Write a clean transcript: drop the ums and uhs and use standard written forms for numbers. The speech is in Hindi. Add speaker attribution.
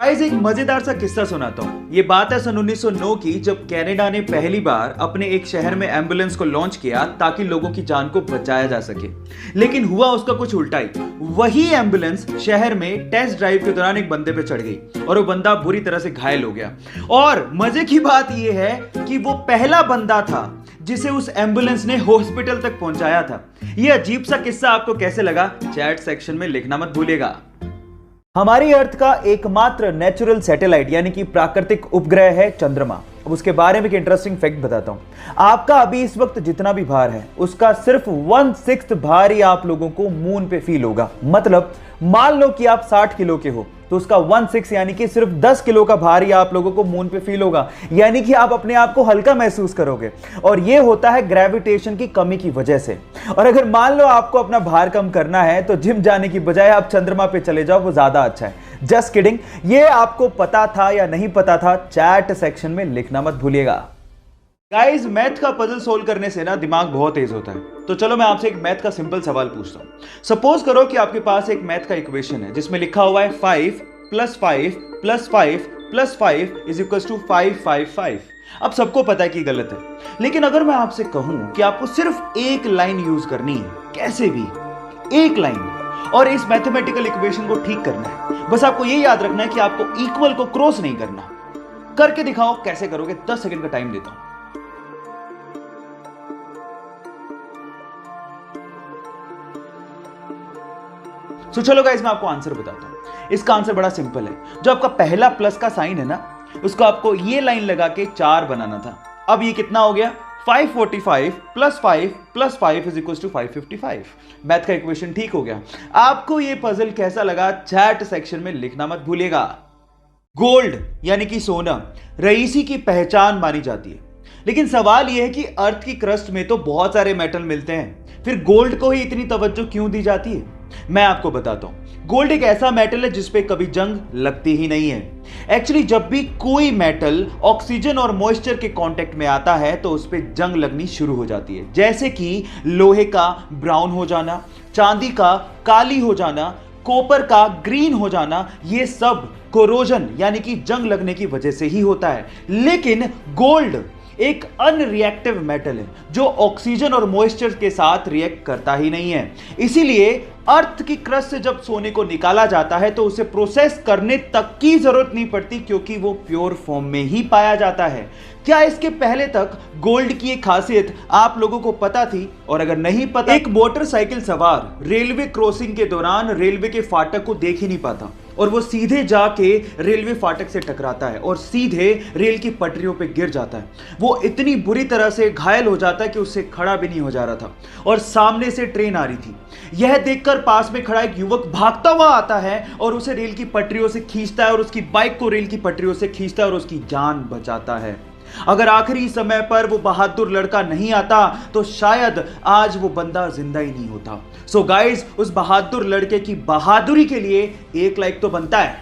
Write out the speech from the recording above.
Speaker 1: गाइस एक मजेदार सा किस्सा सुनाता हूँ। ये बात है सन 1909 की, जब कनाडा ने पहली बार अपने एक शहर में एम्बुलेंस को लॉन्च किया ताकि लोगों की जान को बचाया जा सके। लेकिन हुआ उसका कुछ उल्टा ही। वही एम्बुलेंस शहर में टेस्ट ड्राइव के दौरान एक बंदे पे चढ़ गई और वो बंदा बुरी तरह से घायल हो गया। और मजे की बात यह है कि वो पहला बंदा था जिसे उस एम्बुलेंस ने हॉस्पिटल तक पहुंचाया था। यह अजीब सा किस्सा आपको कैसे लगा, चैट सेक्शन में लिखना मत भूलिएगा। हमारी अर्थ का एकमात्र नेचुरल सैटेलाइट यानी कि प्राकृतिक उपग्रह है चंद्रमा। अब उसके बारे में एक इंटरेस्टिंग फैक्ट बताता हूं। आपका अभी इस वक्त जितना भी भार है उसका सिर्फ 1/6 भार ही आप लोगों को मून पे फील होगा। मतलब मान लो कि आप 60 किलो के हो तो उसका 1/6 यानी कि सिर्फ 10 किलो का भार ही आप लोगों को मून पे फील होगा, यानी कि आप अपने आप को हल्का महसूस करोगे। और यह होता है ग्रेविटेशन की कमी की वजह से। और अगर मान लो आपको अपना भार कम करना है तो जिम जाने की बजाय आप चंद्रमा पे चले जाओ, वो ज्यादा अच्छा है। Just kidding. ये आपको पता था या नहीं पता था, चैट सेक्शन में लिखना मत भूलिएगा। गाइस मैथ का पजल सोल्व करने से ना दिमाग बहुत तेज होता है। तो चलो मैं आपसे एक मैथ का सिंपल सवाल पूछता हूं। सपोज करो कि आपके पास एक मैथ का इक्वेशन है जिसमें लिखा हुआ है 5 + 5 + 5 + 5 = 555। अब सबको पता है कि गलत है, लेकिन अगर मैं आपसे कहूं कि आपको सिर्फ एक लाइन यूज करनी है, कैसे भी एक लाइन, और इस मैथमेटिकल इक्वेशन को ठीक करना है, बस आपको यह याद रखना है कि आपको इक्वल को क्रॉस नहीं करना। करके दिखाओ कैसे करोगे, 10 सेकंड का टाइम देता हूं। तो चलो गाइस मैं आपको आंसर बताता हूं। इसका आंसर बड़ा सिंपल है। जो आपका पहला प्लस का साइन है ना, उसको आपको ये लाइन लगा के 4 बनाना था। अब ये कितना हो गया, 545 + 5 + 5 = 555। मैथ का इक्वेशन ठीक हो गया। आपको ये पजल कैसा लगा, चैट सेक्शन में लिखना मत भूलिएगा। गोल्ड यानी कि सोना रईसी की पहचान मानी जाती है, लेकिन सवाल यह है कि अर्थ की क्रस्ट में तो बहुत सारे मेटल मिलते हैं, फिर गोल्ड को ही इतनी तवज्जो क्यों दी जाती है? मैं आपको बताता हूं। गोल्ड एक ऐसा मेटल है जिसपे कभी जंग लगती ही नहीं है। एक्चुअली जब भी कोई मेटल ऑक्सीजन और मॉइस्चर के कांटेक्ट में आता है तो उस पर जंग लगनी शुरू हो जाती है, जैसे कि लोहे का ब्राउन हो जाना, चांदी का काली हो जाना, कॉपर का ग्रीन हो जाना। ये सब कोरोजन यानी कि जंग लगने की वजह से ही होता है। लेकिन गोल्ड एक अनरिएक्टिव मेटल है जो ऑक्सीजन और मॉइस्चर के साथ रिएक्ट करता ही नहीं है। इसीलिए अर्थ की क्रस्ट से जब सोने को निकाला जाता है तो उसे प्रोसेस करने तक की जरूरत नहीं पड़ती, क्योंकि वो प्योर फॉर्म में ही पाया जाता है। क्या इसके पहले तक गोल्ड की एक खासियत आप लोगों को पता थी? और अगर नहीं पता, एक मोटरसाइकिल सवार रेलवे क्रॉसिंग के दौरान रेलवे के फाटक को देख ही नहीं पाता और वो सीधे जाके रेलवे फाटक से टकराता है और सीधे रेल की पटरियों पे गिर जाता है। वो इतनी बुरी तरह से घायल हो जाता है कि उससे खड़ा भी नहीं हो जा रहा था और सामने से ट्रेन आ रही थी। यह देखकर पास में खड़ा एक युवक भागता हुआ आता है और उसे रेल की पटरियों से खींचता है और उसकी बाइक को रेल की पटरियों से खींचता है और उसकी जान बचाता है। अगर आखिरी समय पर वो बहादुर लड़का नहीं आता तो शायद आज वो बंदा जिंदा ही नहीं होता। सो गाइस, उस बहादुर लड़के की बहादुरी के लिए एक लाइक तो बनता है।